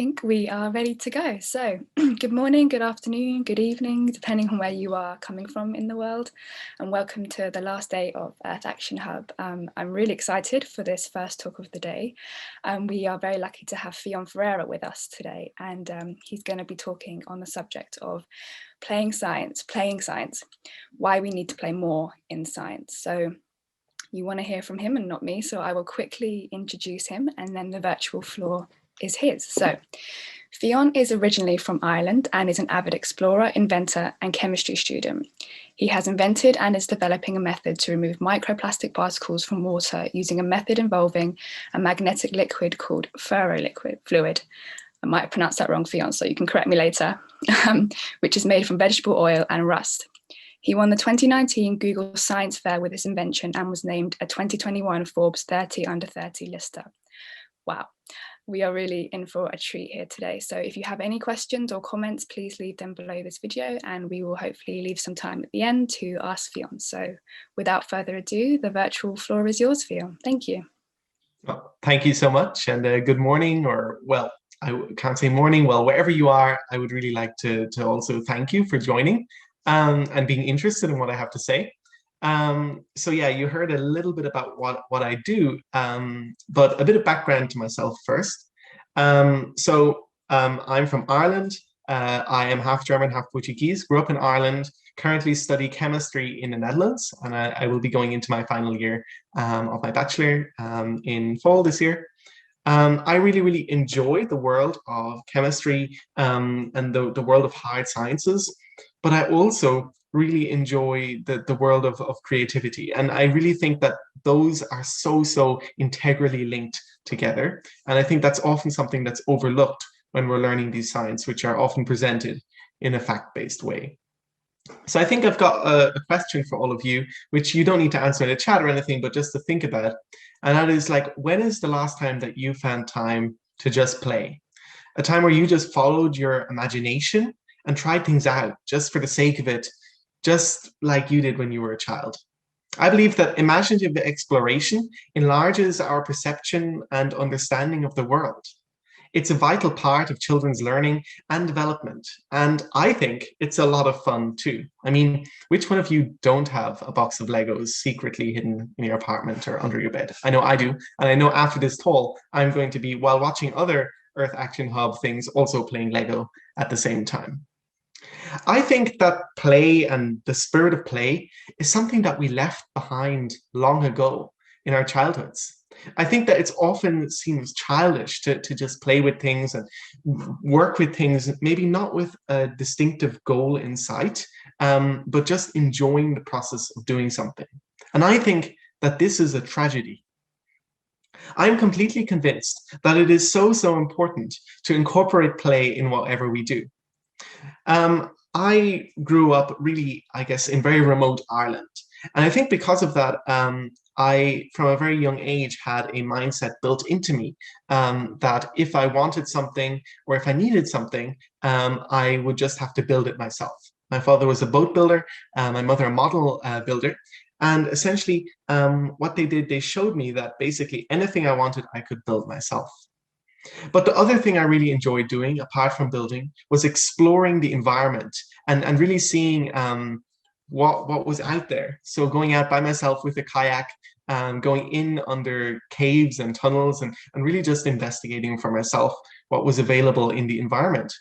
think we are ready to go. So good morning, good afternoon, good evening, depending on where you are coming from in the world. And welcome to the last day of Earth Action Hub. I'm really excited for this first talk of the day. We are very lucky to have Fionn Ferreira with us today. And he's going to be talking on the subject of playing science, why we need to play more in science. So you want to hear from him and not me, so I will quickly introduce him and then the virtual floor is his. So Fionn is originally from Ireland and is an avid explorer, inventor and chemistry student. He has invented and is developing a method to remove microplastic particles from water using a method involving a magnetic liquid called Ferreira fluid. I might have pronounced that wrong, Fionn, so you can correct me later, which is made from vegetable oil and rust. He won the 2019 Google Science Fair with his invention and was named a 2021 Forbes 30 Under 30 lister. Wow, we are really in for a treat here today. So if you have any questions or comments, please leave them below this video and we will hopefully leave some time at the end to ask Fionn. So without further ado, the virtual floor is yours, Fionn. Thank you. Well, thank you so much and good morning, or well, I can't say morning, well, wherever you are, I would really like to also thank you for joining. And being interested in what I have to say. So yeah, you heard a little bit about what I do, but a bit of background to myself first. I'm from Ireland. I am half German, half Portuguese, grew up in Ireland, currently study chemistry in the Netherlands, and I will be going into my final year of my bachelor in fall this year. I really enjoy the world of chemistry and the world of hard sciences. But I also really enjoy the world of creativity. And I really think that those are so integrally linked together. And I think that's often something that's overlooked when we're learning these science, which are often presented in a fact-based way. So I think I've got a question for all of you, which you don't need to answer in the chat or anything, but just to think about. And that is like, when is the last time that you found time to just play? A time where you just followed your imagination and tried things out just for the sake of it, just like you did when you were a child. I believe that imaginative exploration enlarges our perception and understanding of the world. It's a vital part of children's learning and development, and I think it's a lot of fun too. I mean, which one of you don't have a box of Legos secretly hidden in your apartment or under your bed? I know I do, and I know after this talk, I'm going to be, while watching other Earth Action Hub things, also playing Lego at the same time. I think that play and the spirit of play is something that we left behind long ago in our childhoods. I think that it's often seen as childish to just play with things and work with things, maybe not with a distinctive goal in sight, but just enjoying the process of doing something. And I think that this is a tragedy. I'm completely convinced that it is so important to incorporate play in whatever we do. I grew up really, I guess, in very remote Ireland. And I think because of that, I, from a very young age, had a mindset built into me that if I wanted something or if I needed something, I would just have to build it myself. My father was a boat builder, my mother a model builder. And essentially, what they did, they showed me that basically anything I wanted, I could build myself. But the other thing I really enjoyed doing, apart from building, was exploring the environment and really seeing what was out there. So going out by myself with a kayak, going in under caves and tunnels and really just investigating for myself what was available in the environment.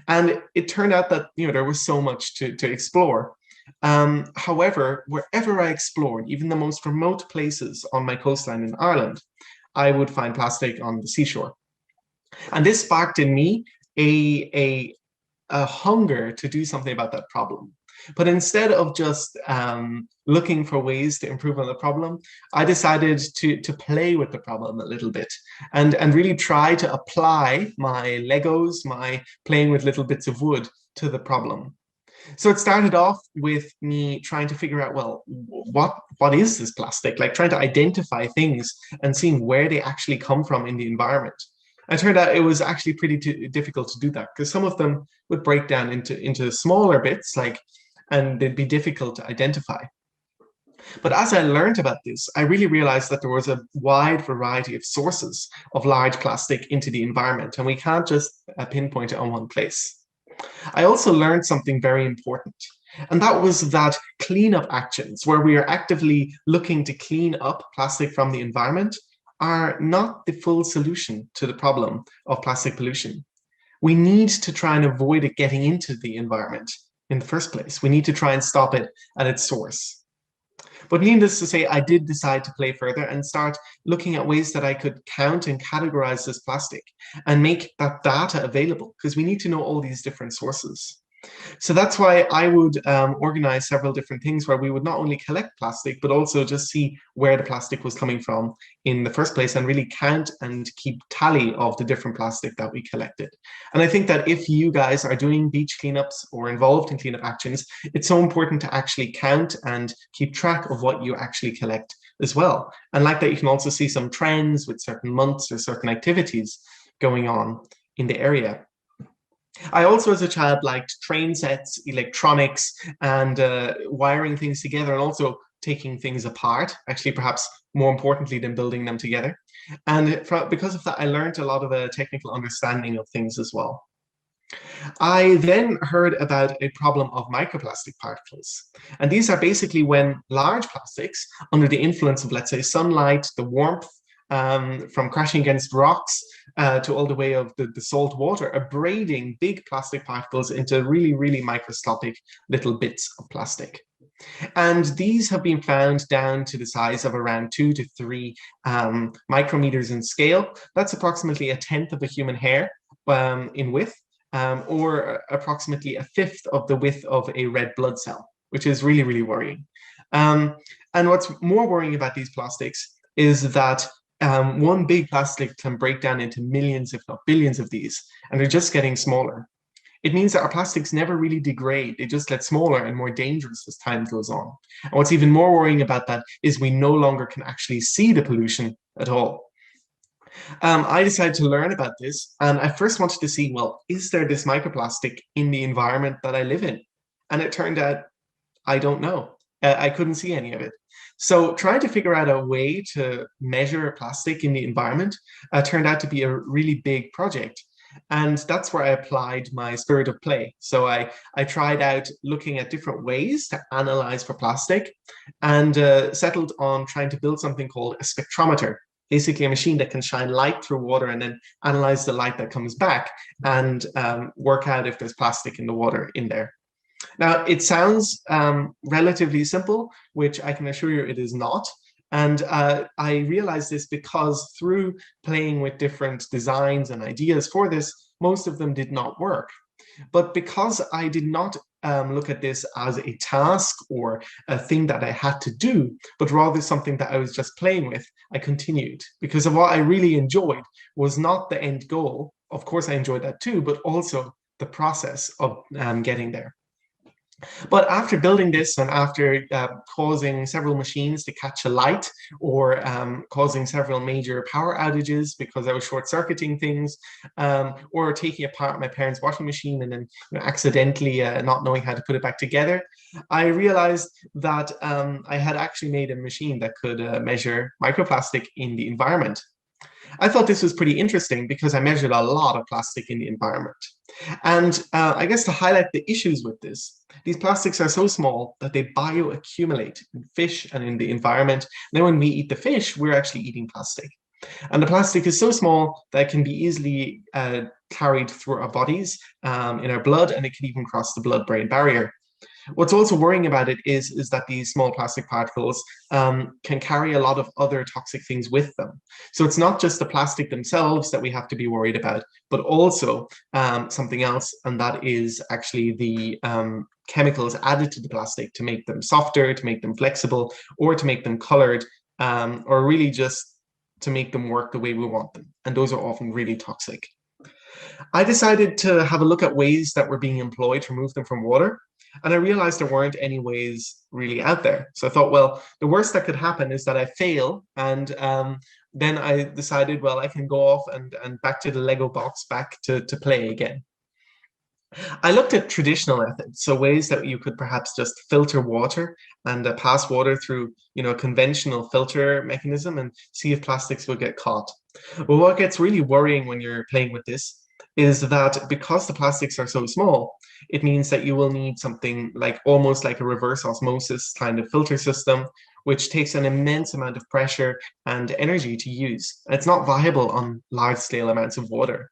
And it turned out that there was so much to explore. However, wherever I explored, even the most remote places on my coastline in Ireland, I would find plastic on the seashore. And this sparked in me a hunger to do something about that problem. But instead of just looking for ways to improve on the problem, I decided to play with the problem a little bit and really try to apply my Legos, my playing with little bits of wood to the problem. So it started off with me trying to figure out, well, what is this plastic? Like trying to identify things and seeing where they actually come from in the environment. It turned out it was actually pretty difficult to do that because some of them would break down into smaller bits, and they'd be difficult to identify. But as I learned about this, I really realized that there was a wide variety of sources of large plastic into the environment, and we can't just pinpoint it on one place. I also learned something very important, and that was that cleanup actions, where we are actively looking to clean up plastic from the environment, are not the full solution to the problem of plastic pollution. We need to try and avoid it getting into the environment in the first place. We need to try and stop it at its source. But needless to say, I did decide to play further and start looking at ways that I could count and categorize this plastic and make that data available, because we need to know all these different sources. So that's why I would organize several different things where we would not only collect plastic, but also just see where the plastic was coming from in the first place and really count and keep tally of the different plastic that we collected. And I think that if you guys are doing beach cleanups or involved in cleanup actions, it's so important to actually count and keep track of what you actually collect as well. And like that, you can also see some trends with certain months or certain activities going on in the area. I also, as a child, liked train sets, electronics, and wiring things together, and also taking things apart, actually, perhaps more importantly than building them together. And because of that, I learned a lot of a technical understanding of things as well. I then heard about a problem of microplastic particles. And these are basically when large plastics, under the influence of, let's say, sunlight, the warmth from crashing against rocks to all the way of the salt water, abrading big plastic particles into really, really microscopic little bits of plastic. And these have been found down to the size of around 2 to 3 micrometers in scale. That's approximately a tenth of a human hair in width, or approximately a fifth of the width of a red blood cell, which is really, really worrying. And what's more worrying about these plastics is that one big plastic can break down into millions, if not billions of these, and they're just getting smaller. It means that our plastics never really degrade. They just get smaller and more dangerous as time goes on. And what's even more worrying about that is we no longer can actually see the pollution at all. I decided to learn about this, and I first wanted to see, well, is there this microplastic in the environment that I live in? And it turned out I don't know. I couldn't see any of it. So trying to figure out a way to measure plastic in the environment turned out to be a really big project. And that's where I applied my spirit of play. So I tried out looking at different ways to analyze for plastic and settled on trying to build something called a spectrometer, basically a machine that can shine light through water and then analyze the light that comes back and work out if there's plastic in the water in there. Now, it sounds relatively simple, which I can assure you it is not. And I realized this because through playing with different designs and ideas for this, most of them did not work. But because I did not look at this as a task or a thing that I had to do, but rather something that I was just playing with, I continued. Because of what I really enjoyed was not the end goal. Of course, I enjoyed that too, but also the process of getting there. But after building this and after causing several machines to catch a light or causing several major power outages because I was short-circuiting things, or taking apart my parents' washing machine and then accidentally not knowing how to put it back together, I realized that I had actually made a machine that could measure microplastic in the environment. I thought this was pretty interesting because I measured a lot of plastic in the environment. And I guess to highlight the issues with this, these plastics are so small that they bioaccumulate in fish and in the environment. Then when we eat the fish, we're actually eating plastic. And the plastic is so small that it can be easily carried through our bodies, in our blood, and it can even cross the blood-brain barrier. What's also worrying about it is that these small plastic particles can carry a lot of other toxic things with them. So it's not just the plastic themselves that we have to be worried about, but also something else, and that is actually the chemicals added to the plastic to make them softer, to make them flexible, or to make them colored, or really just to make them work the way we want them. And those are often really toxic. I decided to have a look at ways that were being employed to remove them from water. And I realized there weren't any ways really out there. So I thought, well, the worst that could happen is that I fail. And then I decided, well, I can go off and back to the Lego box, back to play again. I looked at traditional methods, so ways that you could perhaps just filter water and pass water through, a conventional filter mechanism and see if plastics would get caught. Well, what gets really worrying when you're playing with this is that because the plastics are so small, it means that you will need something like almost like a reverse osmosis kind of filter system, which takes an immense amount of pressure and energy to use. It's not viable on large scale amounts of water.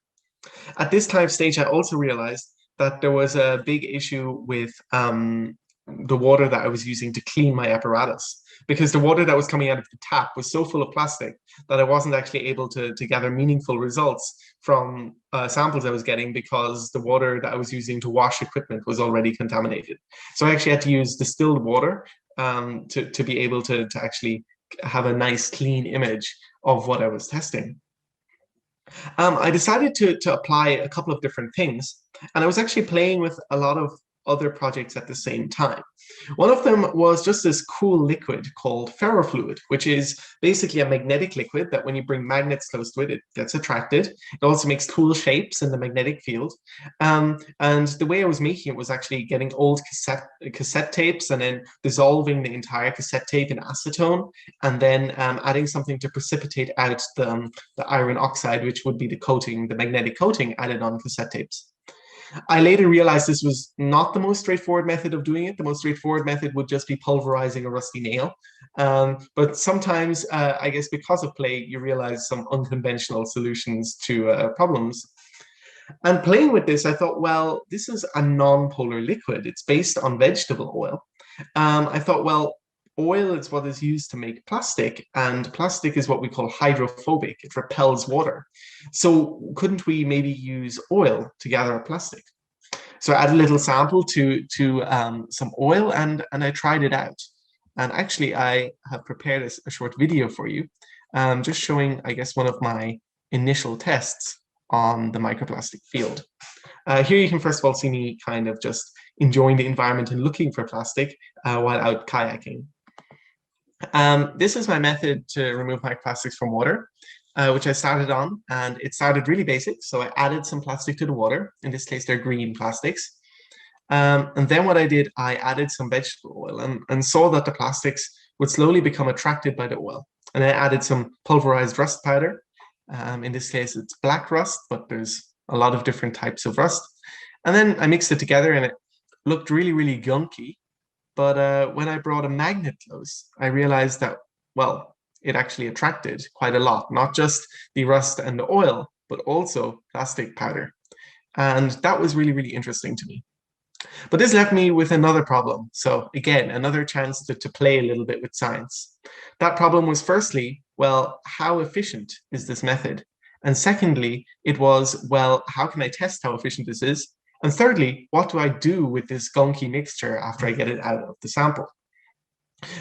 At this time stage, I also realized that there was a big issue with the water that I was using to clean my apparatus because the water that was coming out of the tap was so full of plastic that I wasn't actually able to gather meaningful results from samples I was getting because the water that I was using to wash equipment was already contaminated. So I actually had to use distilled water to be able to actually have a nice clean image of what I was testing. I decided to apply a couple of different things, and I was actually playing with a lot of other projects at the same time. One of them was just this cool liquid called ferrofluid, which is basically a magnetic liquid that when you bring magnets close to it, it gets attracted. It also makes cool shapes in the magnetic field. And the way I was making it was actually getting old cassette tapes and then dissolving the entire cassette tape in acetone and then adding something to precipitate out the iron oxide, which would be the coating, the magnetic coating added on cassette tapes. I later realized this was not the most straightforward method of doing it. The most straightforward method would just be pulverizing a rusty nail. But sometimes, I guess because of play, you realize some unconventional solutions to problems. And playing with this, I thought, well, this is a non-polar liquid. It's based on vegetable oil. I thought, well, oil is what is used to make plastic, and plastic is what we call hydrophobic. It repels water. So couldn't we maybe use oil to gather a plastic? So I added a little sample to some oil and I tried it out. And actually, I have prepared a short video for you, just showing, I guess, one of my initial tests on the microplastic field. Here you can first of all see me kind of just enjoying the environment and looking for plastic while out kayaking. This is my method to remove microplastics from water, which I started on, and it started really basic. So I added some plastic to the water. In this case, they're green plastics. And then what I did, I added some vegetable oil and saw that the plastics would slowly become attracted by the oil. And I added some pulverized rust powder. In this case, it's black rust, but there's a lot of different types of rust. And then I mixed it together and it looked really, really gunky. But when I brought a magnet close, I realized that, well, it actually attracted quite a lot, not just the rust and the oil, but also plastic powder. And that was really, really interesting to me. But this left me with another problem. So again, another chance to play a little bit with science. That problem was firstly, well, how efficient is this method? And secondly, it was, well, how can I test how efficient this is? And thirdly, what do I do with this gunky mixture after I get it out of the sample?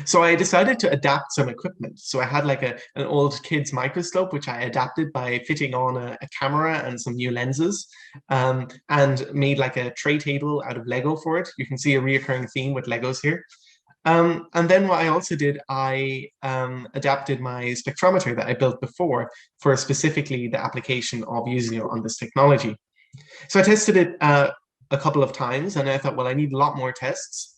So I decided to adapt some equipment. So I had like an old kid's microscope, which I adapted by fitting on a camera and some new lenses, and made like a tray table out of Lego for it. You can see a reoccurring theme with Legos here. And then what I also did, I adapted my spectrometer that I built before for specifically the application of using it on this technology. So I tested it a couple of times and I thought, well, I need a lot more tests.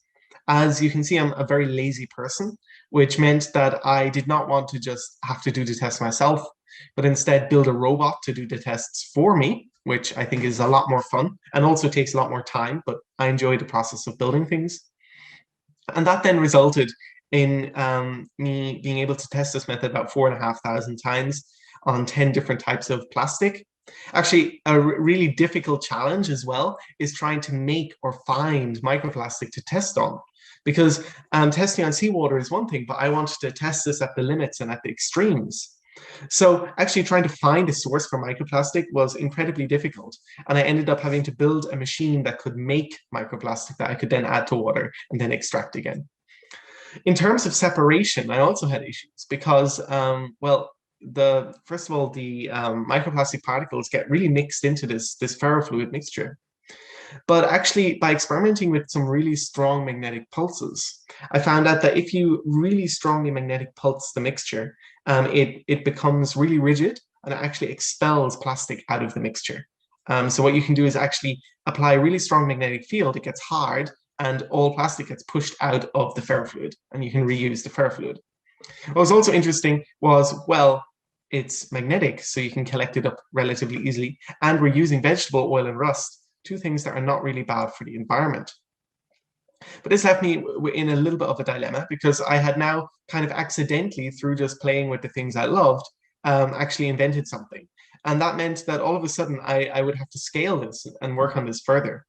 As you can see, I'm a very lazy person, which meant that I did not want to just have to do the test myself, but instead build a robot to do the tests for me, which I think is a lot more fun and also takes a lot more time, but I enjoy the process of building things. And that then resulted in me being able to test this method about 4,500 times on 10 different types of plastic. Actually, a really difficult challenge as well is trying to make or find microplastic to test on. Because testing on seawater is one thing, but I wanted to test this at the limits and at the extremes. So actually trying to find a source for microplastic was incredibly difficult. And I ended up having to build a machine that could make microplastic that I could then add to water and then extract again. In terms of separation, I also had issues because, well, the first of all, the microplastic particles get really mixed into this ferrofluid mixture. But actually, by experimenting with some really strong magnetic pulses, I found out that if you really strongly magnetic pulse the mixture, it becomes really rigid and it actually expels plastic out of the mixture. So what you can do is actually apply a really strong magnetic field. It gets hard, and all plastic gets pushed out of the ferrofluid, and you can reuse the ferrofluid. What was also interesting was, well, it's magnetic, so you can collect it up relatively easily, and we're using vegetable oil and rust, two things that are not really bad for the environment. But this left me in a little bit of a dilemma because I had now kind of accidentally, through just playing with the things I loved, actually invented something. And that meant that all of a sudden I would have to scale this and work on this further.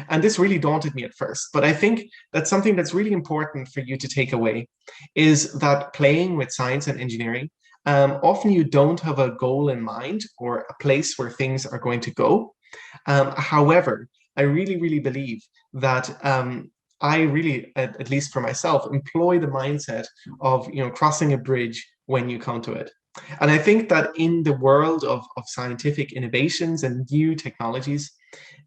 And this really daunted me at first. But I think that something that's really important for you to take away is that playing with science and engineering, often you don't have a goal in mind or a place where things are going to go. However, I really, really believe that I really, at least for myself, employ the mindset of crossing a bridge when you come to it. And I think that in the world of scientific innovations and new technologies,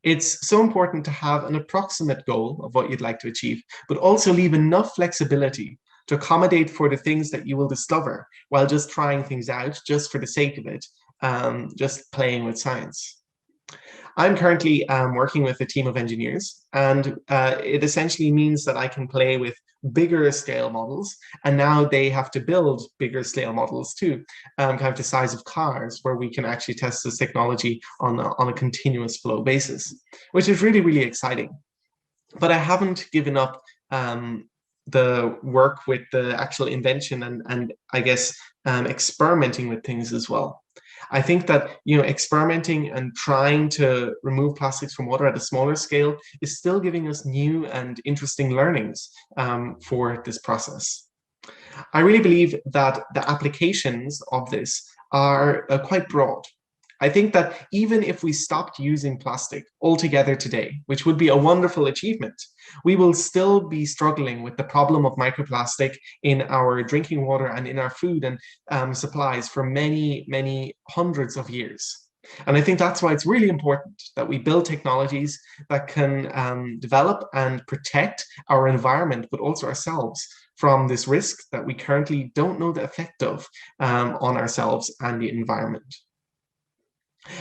it's so important to have an approximate goal of what you'd like to achieve, but also leave enough flexibility to accommodate for the things that you will discover while just trying things out just for the sake of it, just playing with science. I'm currently working with a team of engineers, and it essentially means that I can play with bigger scale models, and now they have to build bigger scale models too, kind of the size of cars, where we can actually test this technology on a continuous flow basis, which is really, really exciting. But I haven't given up the work with the actual invention and I guess experimenting with things as well. I think that experimenting and trying to remove plastics from water at a smaller scale is still giving us new and interesting learnings for this process. I really believe that the applications of this are quite broad. I think that even if we stopped using plastic altogether today, which would be a wonderful achievement, we will still be struggling with the problem of microplastic in our drinking water and in our food and supplies for many, many hundreds of years. And I think that's why it's really important that we build technologies that can develop and protect our environment, but also ourselves from this risk that we currently don't know the effect of on ourselves and the environment.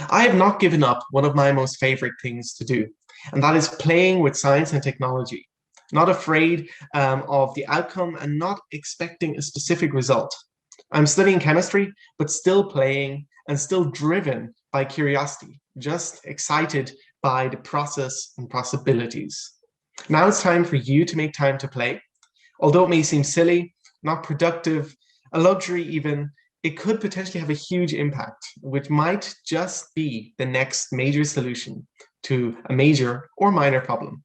I have not given up one of my most favorite things to do, and that is playing with science and technology, not afraid of the outcome and not expecting a specific result. I'm studying chemistry, but still playing and still driven by curiosity, just excited by the process and possibilities. Now it's time for you to make time to play. Although it may seem silly, not productive, a luxury even, it could potentially have a huge impact, which might just be the next major solution to a major or minor problem.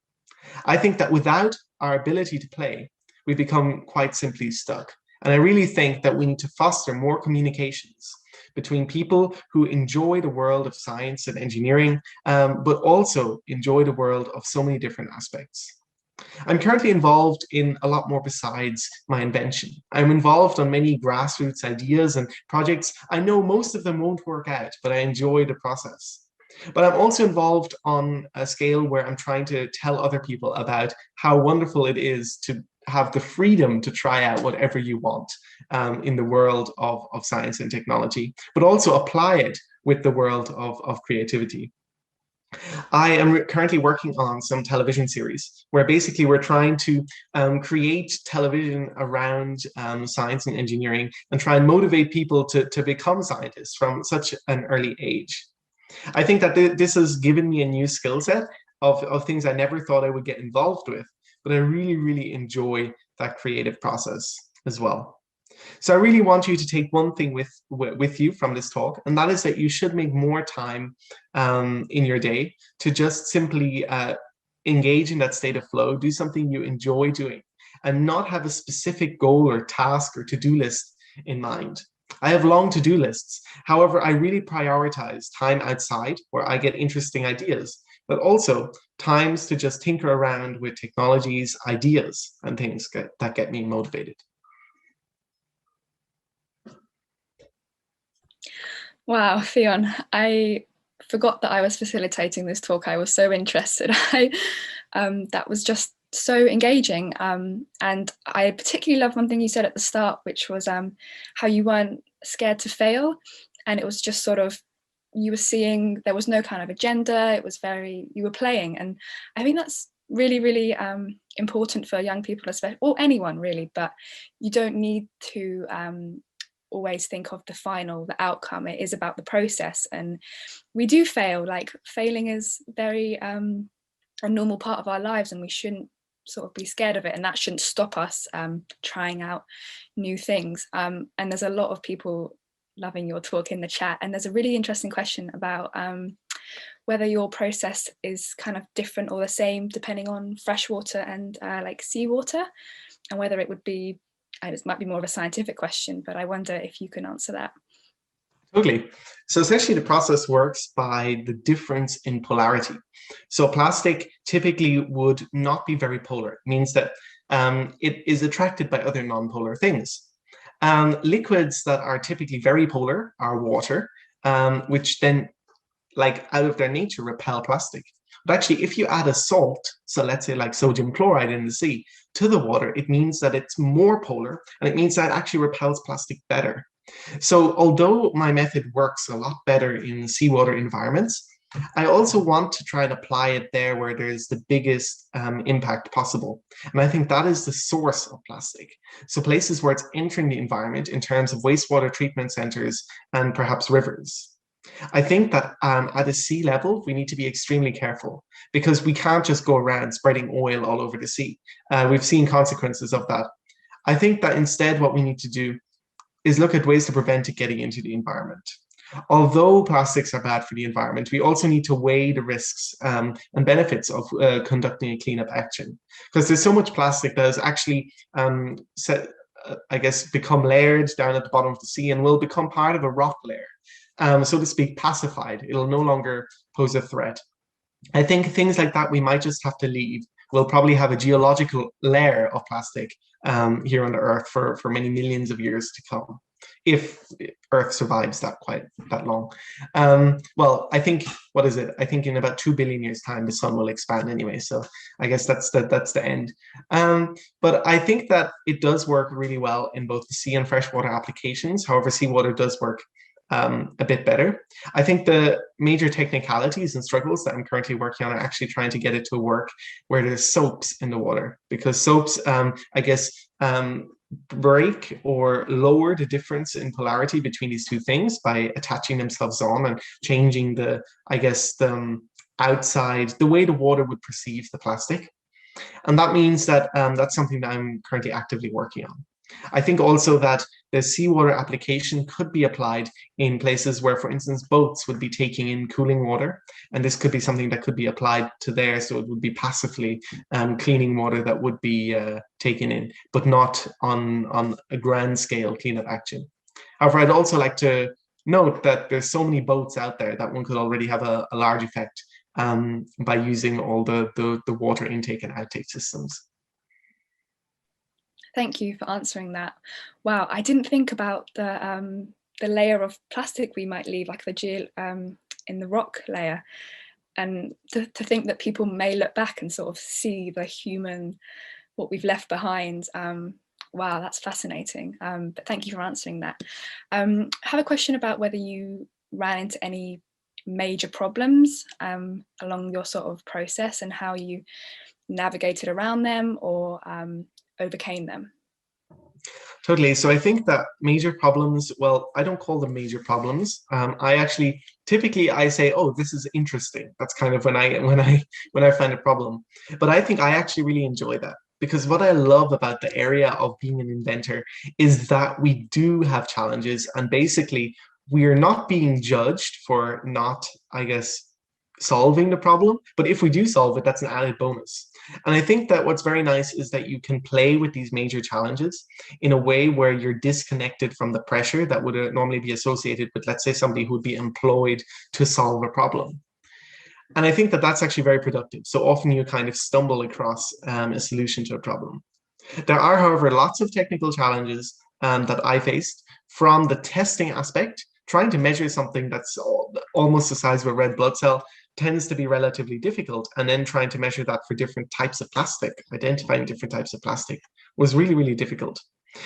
I think that without our ability to play, we become quite simply stuck. And I really think that we need to foster more communications between people who enjoy the world of science and engineering, but also enjoy the world of so many different aspects. I'm currently involved in a lot more besides my invention. I'm involved on many grassroots ideas and projects. I know most of them won't work out, but I enjoy the process. But I'm also involved on a scale where I'm trying to tell other people about how wonderful it is to have the freedom to try out whatever you want in the world of science and technology, but also apply it with the world of creativity. I am currently working on some television series where basically we're trying to create television around science and engineering and try and motivate people to become scientists from such an early age. I think that this has given me a new skill set of things I never thought I would get involved with, but I really, really enjoy that creative process as well. So I really want you to take one thing with you from this talk, and that is that you should make more time in your day to just simply engage in that state of flow, do something you enjoy doing, and not have a specific goal or task or to-do list in mind. I have long to-do lists. However, I really prioritize time outside where I get interesting ideas, but also times to just tinker around with technologies, ideas, and things that get me motivated. Wow, Fionn, I forgot that I was facilitating this talk. I was so interested. That was just so engaging. And I particularly love one thing you said at the start, which was how you weren't scared to fail. And it was just sort of you were seeing there was no kind of agenda. It was you were playing. And I think that's really, really important for young people, especially, or anyone really, but you don't need to always think of the outcome. It is about the process. And we do fail. Like, failing is very a normal part of our lives, and we shouldn't sort of be scared of it, and that shouldn't stop us trying out new things. And there's a lot of people loving your talk in the chat, and there's a really interesting question about whether your process is kind of different or the same depending on freshwater and like seawater, and whether it would be, it might be more of a scientific question, but I wonder if you can answer that. Totally. So essentially the process works by the difference in polarity. So plastic typically would not be very polar. It means that it is attracted by other non-polar things. Liquids that are typically very polar are water, which then, like, out of their nature, repel plastic. But actually, if you add a salt, so let's say like sodium chloride in the sea, to the water, it means that it's more polar, and it means that it actually repels plastic better. So although my method works a lot better in seawater environments, I also want to try and apply it there where there's the biggest impact possible. And I think that is the source of plastic. So places where it's entering the environment in terms of wastewater treatment centers and perhaps rivers. I think that at a sea level, we need to be extremely careful because we can't just go around spreading oil all over the sea. We've seen consequences of that. I think that instead what we need to do is look at ways to prevent it getting into the environment. Although plastics are bad for the environment, we also need to weigh the risks and benefits of conducting a cleanup action. Because there's so much plastic that has actually become layered down at the bottom of the sea and will become part of a rock layer, so to speak, pacified. It'll no longer pose a threat. I think things like that we might just have to leave. We'll probably have a geological layer of plastic here on the Earth for many millions of years to come, if Earth survives that long. Well, I think, what is it? I think in about 2 billion years' time, the sun will expand anyway. So I guess that's the end. But I think that it does work really well in both the sea and freshwater applications. However, seawater does work a bit better. I think the major technicalities and struggles that I'm currently working on are actually trying to get it to work where there's soaps in the water, because soaps, break or lower the difference in polarity between these two things by attaching themselves on and changing the outside, the way the water would perceive the plastic. And that means that that's something that I'm currently actively working on. I think also that the seawater application could be applied in places where, for instance, boats would be taking in cooling water. And this could be something that could be applied to there. So it would be passively cleaning water that would be taken in, but not on a grand scale cleanup action. However, I'd also like to note that there's so many boats out there that one could already have a large effect by using all the water intake and outtake systems. Thank you for answering that. Wow, I didn't think about the layer of plastic we might leave, like in the rock layer, and to think that people may look back and sort of see what we've left behind. Wow, that's fascinating. But thank you for answering that. I have a question about whether you ran into any major problems along your sort of process and how you navigated around them or overcame them. Totally. So I think that major problems, well, I don't call them major problems. I actually typically I say, oh, this is interesting. That's kind of when I find a problem. But I think I actually really enjoy that, because what I love about the area of being an inventor is that we do have challenges, and basically we are not being judged for not, I guess, solving the problem, but if we do solve it, that's an added bonus. And I think that what's very nice is that you can play with these major challenges in a way where you're disconnected from the pressure that would normally be associated with, let's say, somebody who would be employed to solve a problem. And I think that that's actually very productive. So often you kind of stumble across a solution to a problem. There are, however, lots of technical challenges that I faced from the testing aspect. Trying to measure something that's almost the size of a red blood cell tends to be relatively difficult. And then trying to measure that for different types of plastic, identifying different types of plastic, was really, really difficult.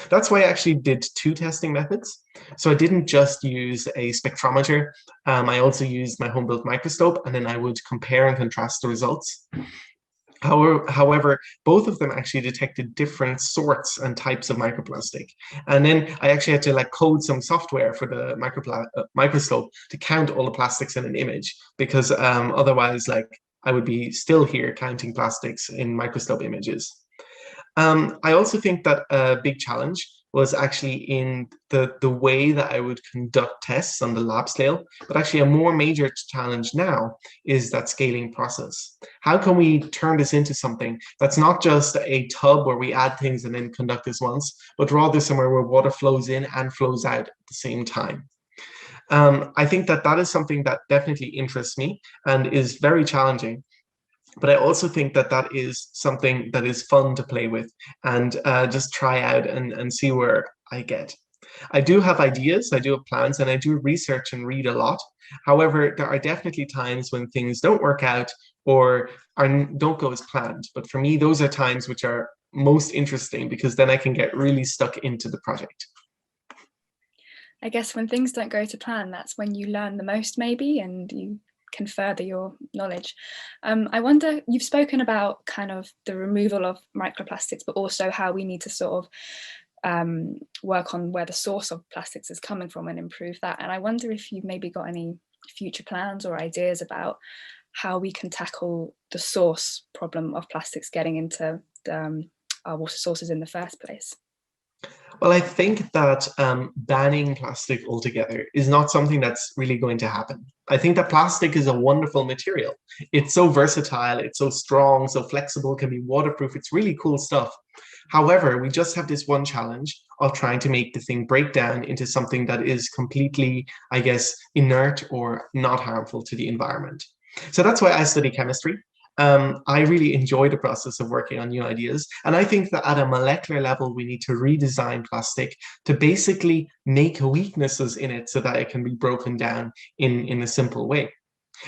That's why I actually did two testing methods. So I didn't just use a spectrometer. I also used my home-built microscope, and then I would compare and contrast the results. However, both of them actually detected different sorts and types of microplastic. And then I actually had to like code some software for the microscope to count all the plastics in an image, because otherwise, like, I would be still here counting plastics in microscope images. I also think that a big challenge was actually in the way that I would conduct tests on the lab scale. But actually, a more major challenge now is that scaling process. How can we turn this into something that's not just a tub where we add things and then conduct this once, but rather somewhere where water flows in and flows out at the same time? I think that that is something that definitely interests me and is very challenging. But I also think that that is something that is fun to play with and just try out and see where I get. I do have ideas, I do have plans, and I do research and read a lot. However, there are definitely times when things don't work out or don't go as planned. But for me, those are times which are most interesting because then I can get really stuck into the project. I guess when things don't go to plan, that's when you learn the most, maybe, and you can further your knowledge. I wonder, you've spoken about kind of the removal of microplastics, but also how we need to sort of work on where the source of plastics is coming from and improve that. And I wonder if you've maybe got any future plans or ideas about how we can tackle the source problem of plastics getting into our water sources in the first place. Well, I think that banning plastic altogether is not something that's really going to happen. I think that plastic is a wonderful material. It's so versatile, it's so strong, so flexible, can be waterproof. It's really cool stuff. However, we just have this one challenge of trying to make the thing break down into something that is completely, I guess, inert or not harmful to the environment. So that's why I study chemistry. I really enjoy the process of working on new ideas. And I think that at a molecular level, we need to redesign plastic to basically make weaknesses in it so that it can be broken down in a simple way.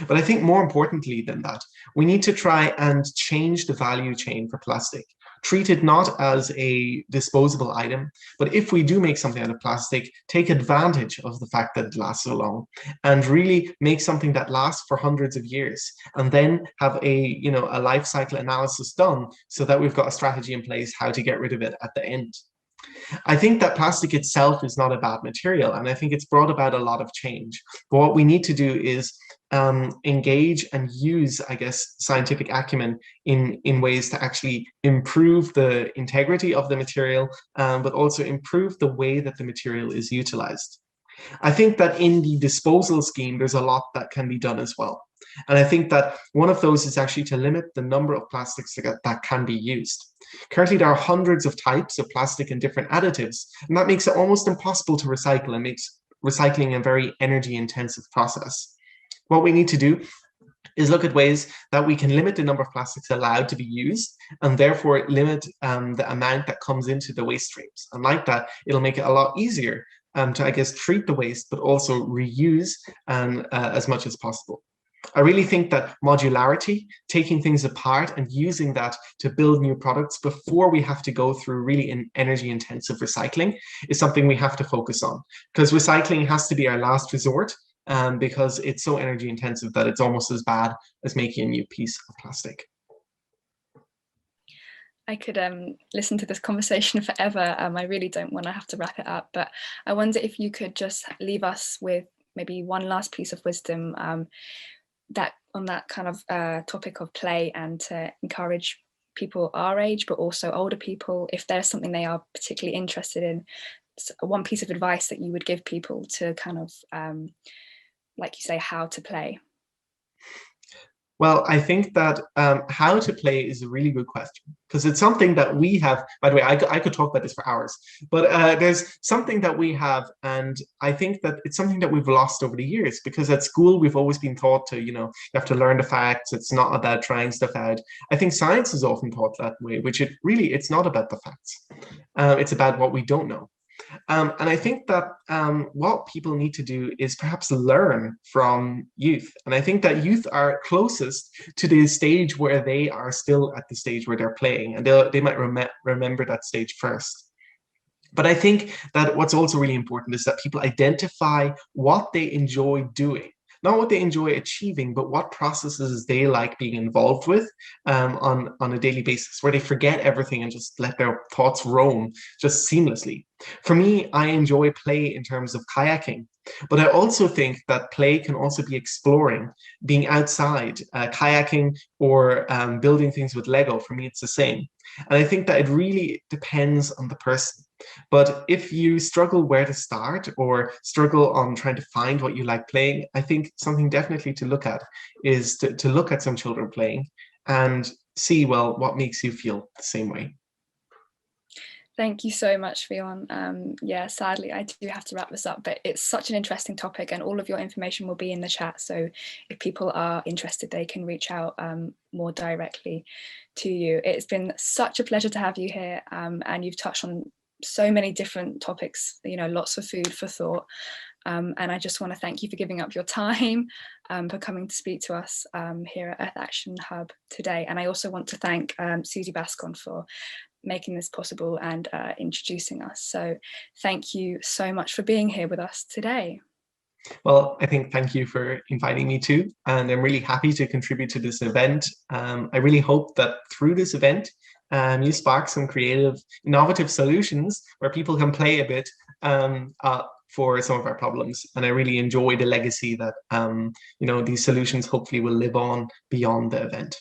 But I think more importantly than that, we need to try and change the value chain for plastic. Treat it not as a disposable item, but if we do make something out of plastic, take advantage of the fact that it lasts so long and really make something that lasts for hundreds of years and then have a life cycle analysis done so that we've got a strategy in place how to get rid of it at the end. I think that plastic itself is not a bad material, and I think it's brought about a lot of change. But what we need to do is engage and use, I guess, scientific acumen in ways to actually improve the integrity of the material, but also improve the way that the material is utilized. I think that in the disposal scheme, there's a lot that can be done as well. And I think that one of those is actually to limit the number of plastics that can be used. Currently, there are hundreds of types of plastic and different additives, and that makes it almost impossible to recycle and makes recycling a very energy intensive process. What we need to do is look at ways that we can limit the number of plastics allowed to be used and therefore limit the amount that comes into the waste streams. And like that, it'll make it a lot easier to, I guess, treat the waste, but also reuse as much as possible. I really think that modularity, taking things apart and using that to build new products before we have to go through really an energy intensive recycling is something we have to focus on, because recycling has to be our last resort because it's so energy intensive that it's almost as bad as making a new piece of plastic. I could listen to this conversation forever. I really don't want to have to wrap it up, but I wonder if you could just leave us with maybe one last piece of wisdom that on that kind of topic of play, and to encourage people our age, but also older people, if there's something they are particularly interested in, one piece of advice that you would give people to kind of, like you say, how to play. Well, I think that how to play is a really good question because it's something that we have. By the way, I could talk about this for hours, but there's something that we have, and I think that it's something that we've lost over the years because at school we've always been taught to, you have to learn the facts. It's not about trying stuff out. I think science is often taught that way, which it's not about the facts. It's about what we don't know. And I think that what people need to do is perhaps learn from youth. And I think that youth are closest to the stage where they are still at the stage where they're playing, and they might remember that stage first. But I think that what's also really important is that people identify what they enjoy doing, not what they enjoy achieving, but what processes they like being involved with on a daily basis, where they forget everything and just let their thoughts roam just seamlessly. For me, I enjoy play in terms of kayaking, but I also think that play can also be exploring, being outside, kayaking, or building things with Lego. For me, it's the same. And I think that it really depends on the person. But if you struggle where to start or struggle on trying to find what you like playing, I think something definitely to look at is to look at some children playing and see, well, what makes you feel the same way. Thank you so much, Fionn. Yeah, sadly, I do have to wrap this up, but it's such an interesting topic and all of your information will be in the chat. So if people are interested, they can reach out more directly to you. It's been such a pleasure to have you here, and you've touched on so many different topics, you know, lots of food for thought. And I just want to thank you for giving up your time, for coming to speak to us here at Earth Action Hub today. And I also want to thank Susie Bascon for making this possible and introducing us. So thank you so much for being here with us today. Well, I think thank you for inviting me too. And I'm really happy to contribute to this event. I really hope that through this event, you spark some creative, innovative solutions where people can play a bit for some of our problems. And I really enjoy the legacy that, these solutions hopefully will live on beyond the event.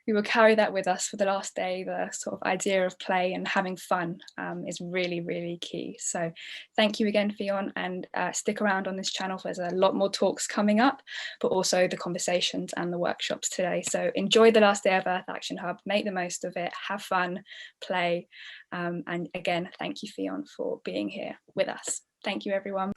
We will carry that with us for the last day. The sort of idea of play and having fun is really, really key. So thank you again, Fionn, and stick around on this channel. There's a lot more talks coming up, but also the conversations and the workshops today. So enjoy the last day of Earth Action Hub, make the most of it, have fun, play. And again, thank you, Fionn, for being here with us. Thank you, everyone.